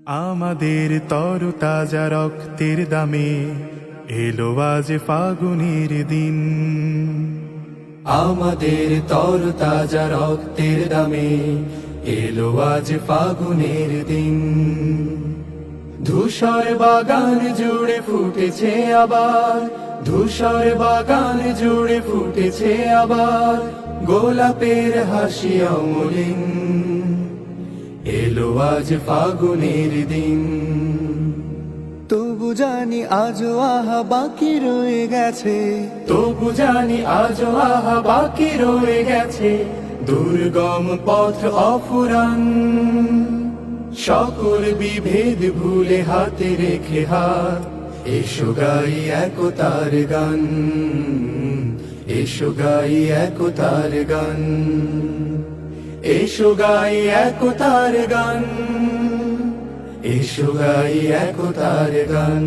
আমাদের তরতাজা রক্তের দামে এলো আজ ফাগুনের দিন। আমাদের তরতাজা রক্তের দামে এলো আজ ফাগুনের দিন। ধূসর বাগান জুড়ে ফুটেছে আবার, ধূসর বাগান জুড়ে ফুটেছে আবার গোলাপের হাসি অমলিন। এলো আজ ফাগুনের দিন। তবু জানি আজও আহা বাকি রয়ে গেছে, তবু জানি আজও আহা বাকি রয়ে গেছে দুর্গম পথ অফুরান। সকল বিভেদ ভুলে হাতে রেখে হাত, এসো গাই একতার গান, এসো গাই একতার গান, এসো গাই একতার গান, এসো গাই একতার গান।